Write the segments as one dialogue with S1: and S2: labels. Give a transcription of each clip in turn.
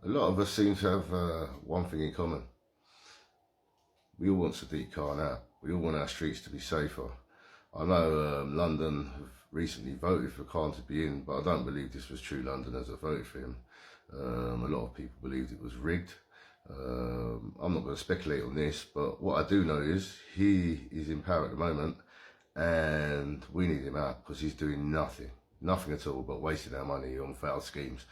S1: A lot of us seem to have one thing in common. We all want SADIQ now. We all want our streets to be safer. I know London have recently voted for Khan to be in, but I don't believe this was true Londoners that voted for him. A lot of people believed it was rigged. I'm not going to speculate on this, but what I do know is he is in power at the moment and we need him out because he's doing nothing at all but wasting our money on failed schemes.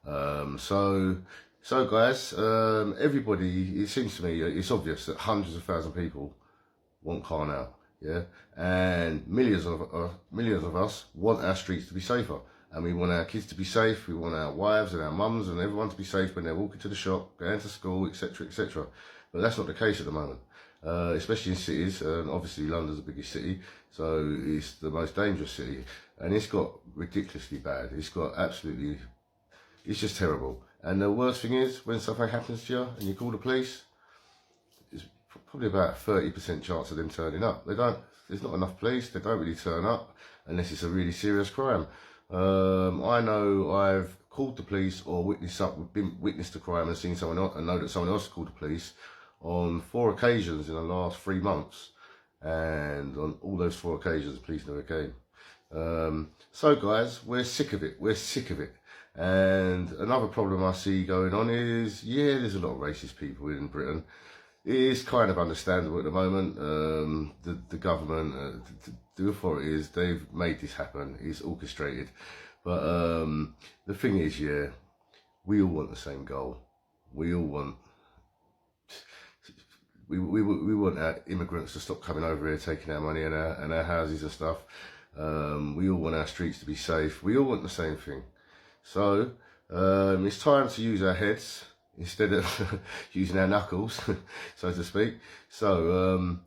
S1: So guys, everybody, it seems to me, it's obvious that hundreds of thousands of people want Khan out, yeah? And millions of us want our streets to be safer. And we want our kids to be safe, we want our wives and our mums and everyone to be safe when they're walking to the shop, going to school, etc, etc. But that's not the case at the moment, especially in cities, and obviously London's the biggest city, so it's the most dangerous city. And it's got ridiculously bad, it's just terrible. And the worst thing is, when something happens to you and you call the police, it's probably about a 30% chance of them turning up. There's not enough police, they don't really turn up unless it's a really serious crime. I know I've called the police or witnessed a crime and seen someone else, and know that someone else called the police on 4 occasions in the last 3 months. And on all those 4 occasions, the police never came. So guys, we're sick of it. And another problem I see going on is, yeah, there's a lot of racist people in Britain. It is kind of understandable at the moment. The government, the authorities, they've made this happen. It's orchestrated. But the thing is, yeah, we all want the same goal. We all want, we want our immigrants to stop coming over here, taking our money and our houses and stuff. We all want our streets to be safe. We all want the same thing. So it's time to use our heads instead of using our knuckles, so to speak. So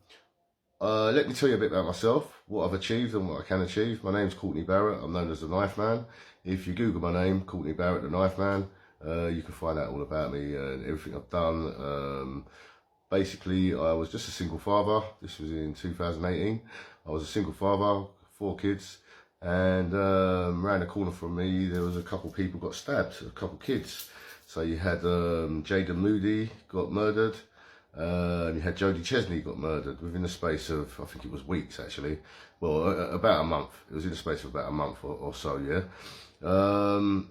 S1: let me tell you a bit about myself, what I've achieved and what I can achieve. My name's Courtney Barrett. I'm known as the Knife Man. If you Google my name, Courtney Barrett, the Knife Man, you can find out all about me and everything I've done. Basically, I was just a single father. This was in 2018. I was a single father, 4 kids. And round the corner from me, there was a couple of people got stabbed, a couple of kids. So you had Jaden Moody got murdered, you had Jodie Chesney got murdered within the space of, I think it was weeks actually, well, about a month. It was in the space of about a month or so, yeah.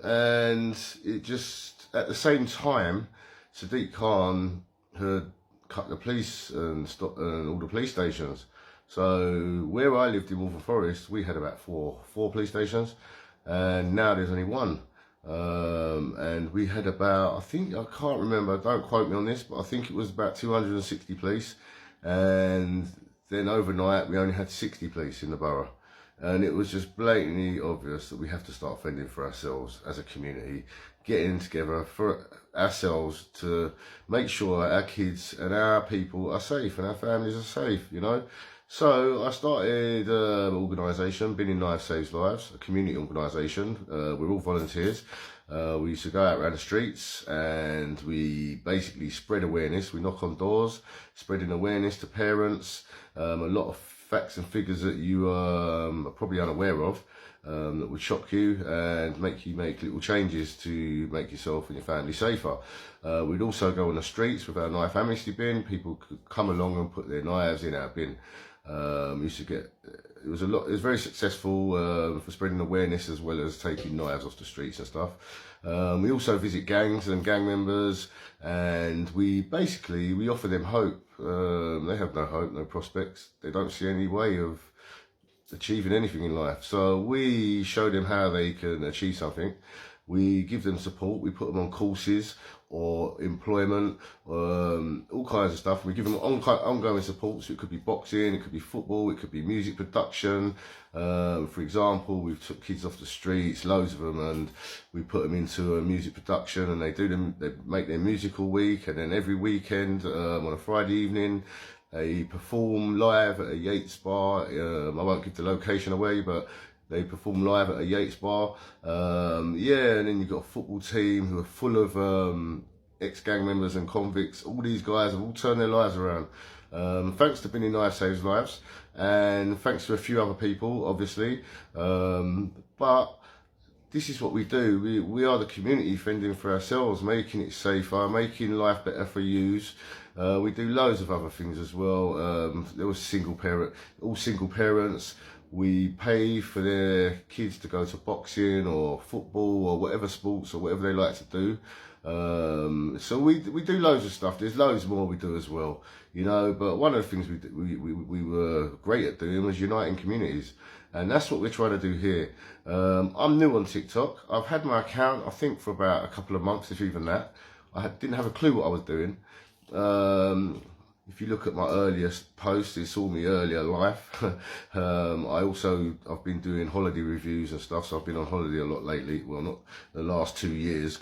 S1: And it just, at the same time, SADIQ Khan had cut the police and stopped all the police stations. So where I lived in Waltham Forest, we had about four police stations, and now there's only 1. And we had about, I can't remember, don't quote me on this, but I think it was about 260 police. And then overnight, we only had 60 police in the borough. And it was just blatantly obvious that we have to start fending for ourselves as a community, getting together for ourselves to make sure our kids and our people are safe and our families are safe, you know. So I started an organisation, Binning Knives Saves Lives, a community organisation. We're all volunteers. We used to go out around the streets and we basically spread awareness. We knock on doors, spreading awareness to parents, a lot of facts and figures that you are probably unaware of, that would shock you and make you make little changes to make yourself and your family safer. We'd also go on the streets with our knife amnesty bin. People could come along and put their knives in our bin. We used to get, it was very successful for spreading awareness as well as taking knives off the streets and stuff. We also visit gangs and gang members, and we offer them hope. They have no hope, no prospects. They don't see any way of achieving anything in life. So we show them how they can achieve something. We give them support. We put them on courses or employment, all kinds of stuff. We give them ongoing support. So it could be boxing, it could be football, it could be music production. For example, we've took kids off the streets, loads of them, and we put them into a music production, and they make their music all week, and then every weekend on a Friday evening, they perform live at a Yates bar. I won't give the location away, but they perform live at a Yates bar. Yeah, and then you've got a football team who are full of ex-gang members and convicts. All these guys have all turned their lives around. Thanks to Binning Knives Saves Lives, and thanks to a few other people, obviously. But this is what we do. We are the community fending for ourselves, making it safer, making life better for yous. We do loads of other things as well. There was all single parents. We pay for their kids to go to boxing or football or whatever sports or whatever they like to do. So we do loads of stuff. There's loads more we do as well, you know. But one of the things we were great at doing was uniting communities, and that's what we're trying to do here. I'm new on TikTok. I've had my account, I think, for about a couple of months, if even that. Didn't have a clue what I was doing. If you look at my earliest posts, it's all me earlier life. I've been doing holiday reviews and stuff, so I've been on holiday a lot lately. Well, not the last 2 years.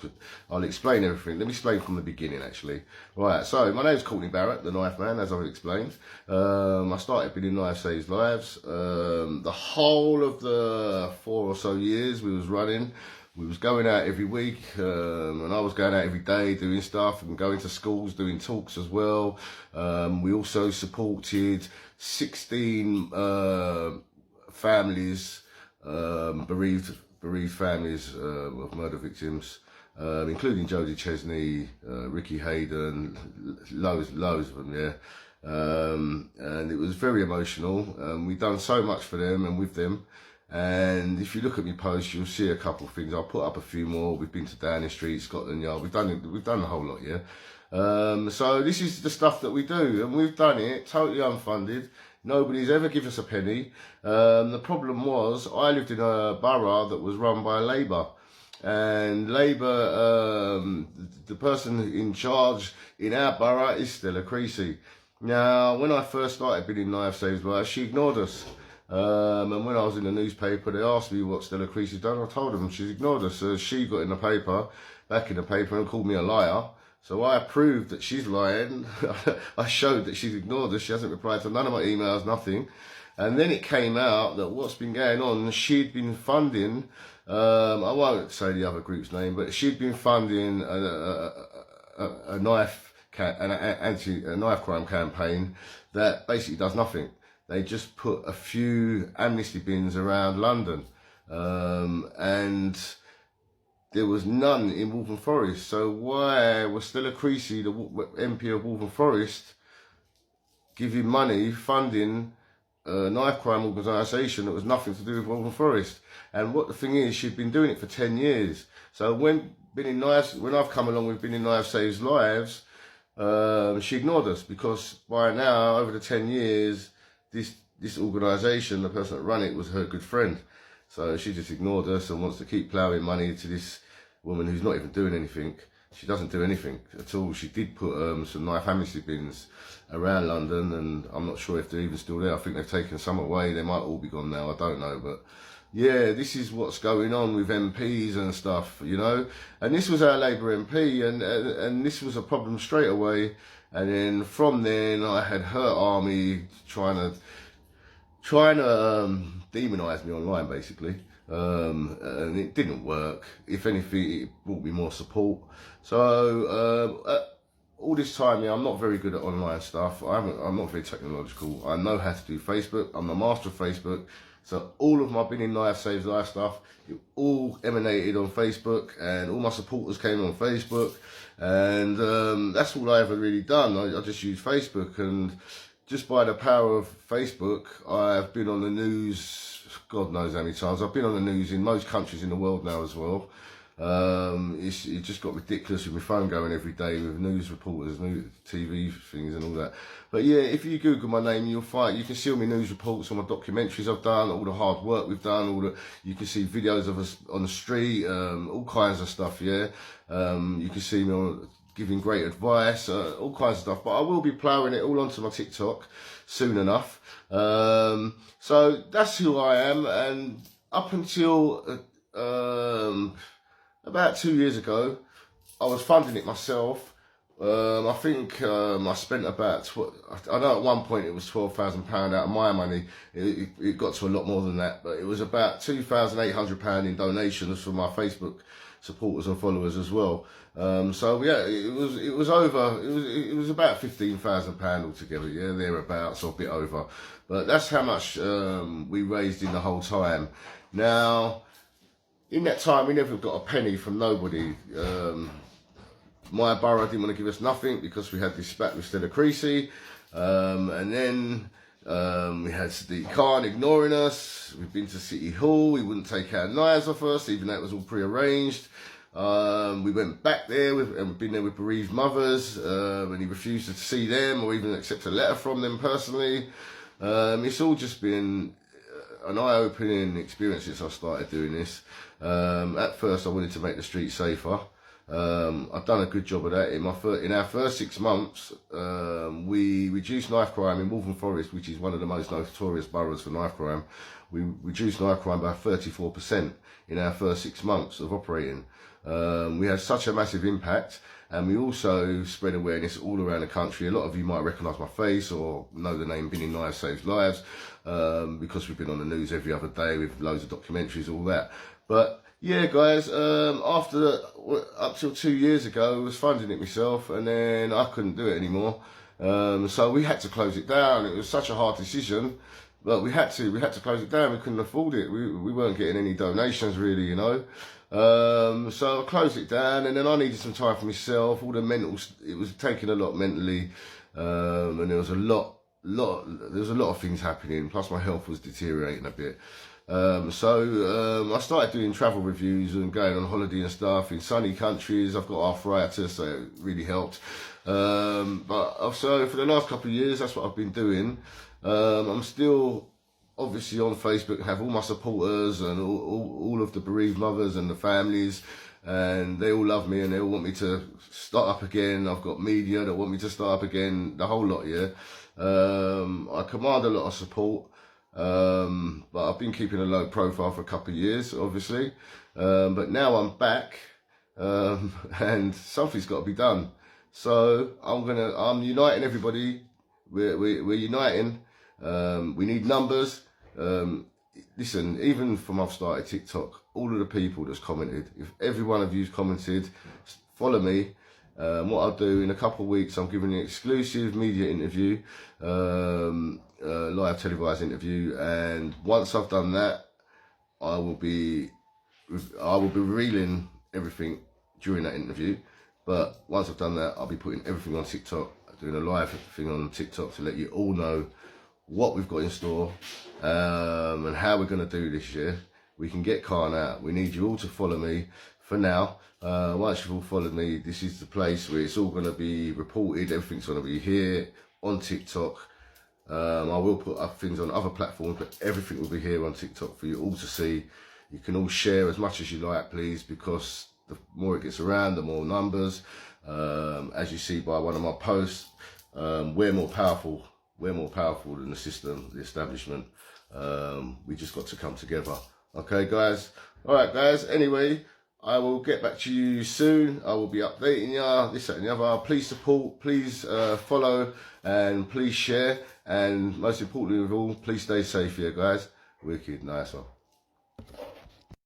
S1: I'll explain everything. Let me explain from the beginning, actually. Right, so my name's Courtney Barrett, the Knife Man, as I've explained. I started being in Knife Saves Lives. The whole of the 4 or so years we was running, we was going out every week, and I was going out every day doing stuff and going to schools, doing talks as well. We also supported 16 families, bereaved families of murder victims, including Jodie Chesney, Ricky Hayden, loads of them, yeah. And it was very emotional. We've done so much for them and with them. And if you look at my posts, you'll see a couple of things. I'll put up a few more. We've been to Downing Street, Scotland Yard. We've done the whole lot, yeah. So this is the stuff that we do, and we've done it totally unfunded. Nobody's ever given us a penny. The problem was I lived in a borough that was run by Labour, and Labour, the person in charge in our borough is Stella Creasy. Now, when I first started being in Knife Saves Lives, she ignored us. And when I was in the newspaper, they asked me what Stella Creasy's done. I told them she's ignored us. So she got in the paper, back in the paper, and called me a liar. So I proved that she's lying. I showed that she's ignored us. She hasn't replied to none of my emails, nothing. And then it came out that what's been going on, she'd been funding, I won't say the other group's name, but she'd been funding a knife crime campaign that basically does nothing. They just put a few amnesty bins around London, and there was none in Waltham Forest. So why was Stella Creasy, the MP of Waltham Forest, giving money, funding a knife crime organisation that was nothing to do with Waltham Forest? And what the thing is, she'd been doing it for 10 years. So when I've come along with Been in Knife Saves Lives, she ignored us, because by now, over the 10 years, this organisation, the person that ran it, was her good friend. So she just ignored us and wants to keep ploughing money to this woman who's not even doing anything. She doesn't do anything at all. She did put some knife amnesty bins around London, and I'm not sure if they're even still there. I think they've taken some away. They might all be gone now, I don't know. But yeah, this is what's going on with MPs and stuff, you know. And this was our Labour MP, and this was a problem straight away. And then from then, I had her army trying to demonise me online, basically. And it didn't work. If anything, it brought me more support. So all this time, yeah, I'm not very good at online stuff. I'm not very technological. I know how to do Facebook. I'm the master of Facebook. So all of my Been in Knife Saves Life stuff, it all emanated on Facebook, and all my supporters came on Facebook. And that's all I ever really done. I just use Facebook, and just by the power of Facebook, I've been on the news, God knows how many times. I've been on the news in most countries in the world now as well. It just got ridiculous with my phone going every day with news reporters, new TV things and all that. But yeah, if you Google my name, you can see all my news reports, all my documentaries I've done, all the hard work we've done, you can see videos of us on the street, all kinds of stuff, yeah. You can see me giving great advice, all kinds of stuff. But I will be ploughing it all onto my TikTok soon enough. So that's who I am, and up until about 2 years ago, I was funding it myself. I think I spent about, I know at one point it was £12,000 out of my money. It got to a lot more than that, but it was about £2,800 in donations from my Facebook supporters and followers as well. So yeah, it was about £15,000 altogether, yeah, thereabouts, or a bit over. But that's how much we raised in the whole time. Now, in that time, we never got a penny from nobody. My borough didn't want to give us nothing because we had this spat with Stella Creasy. And then we had SADIQ ignoring us. We've been to City Hall. He wouldn't take our knives off us, even though it was all pre-arranged. We went back there and we've been there with bereaved mothers, and he refused to see them or even accept a letter from them personally. It's all just been an eye-opening experience since I started doing this. At first, I wanted to make the streets safer. I've done a good job of that. In our first 6 months, we reduced knife crime in Waltham Forest, which is one of the most notorious boroughs for knife crime. We reduced knife crime by 34% in our first 6 months of operating. We had such a massive impact, and we also spread awareness all around the country. A lot of you might recognise my face or know the name Binning Knives Saves Lives, because we've been on the news every other day with loads of documentaries, all that. But yeah, guys, up till 2 years ago, I was funding it myself, and then I couldn't do it anymore. So we had to close it down. It was such a hard decision, but we had to close it down. We couldn't afford it. We weren't getting any donations really, you know. So I closed it down, and then I needed some time for myself. All the it was taking a lot mentally, and there was a lot of things happening. Plus my health was deteriorating a bit. So I started doing travel reviews and going on holiday and stuff in sunny countries. I've got arthritis, so it really helped. So for the last couple of years, that's what I've been doing. I'm still obviously on Facebook, have all my supporters and all of the bereaved mothers and the families, and they all love me and they all want me to start up again. I've got media that want me to start up again, the whole lot, yeah. I command a lot of support. But I've been keeping a low profile for a couple of years, obviously. But now I'm back, and something's got to be done. So I'm uniting everybody. We're uniting. We need numbers. Listen, even from I've started TikTok, all of the people that's commented, if every one of you's commented, follow me. What I'll do in a couple of weeks, I'm giving an exclusive media interview, live televised interview, and once I've done that, I will be revealing everything during that interview. But once I've done that, I'll be putting everything on TikTok, doing a live thing on TikTok to let you all know what we've got in store, and how we're going to do this year. We can get Khan out. We need you all to follow me for now. Once you've all followed me, this is the place where it's all going to be reported. Everything's going to be here on TikTok. I will put up things on other platforms, but everything will be here on TikTok for you all to see. You can all share as much as you like, please, because the more it gets around, the more numbers. As you see by one of my posts, we're more powerful. We're more powerful than the system, the establishment. We just got to come together. Okay, guys? All right, guys. Anyway, I will get back to you soon. I will be updating you, this, that, and the other. Please support, please follow, and please share. And most importantly of all, please stay safe here, guys. Wicked, nice one.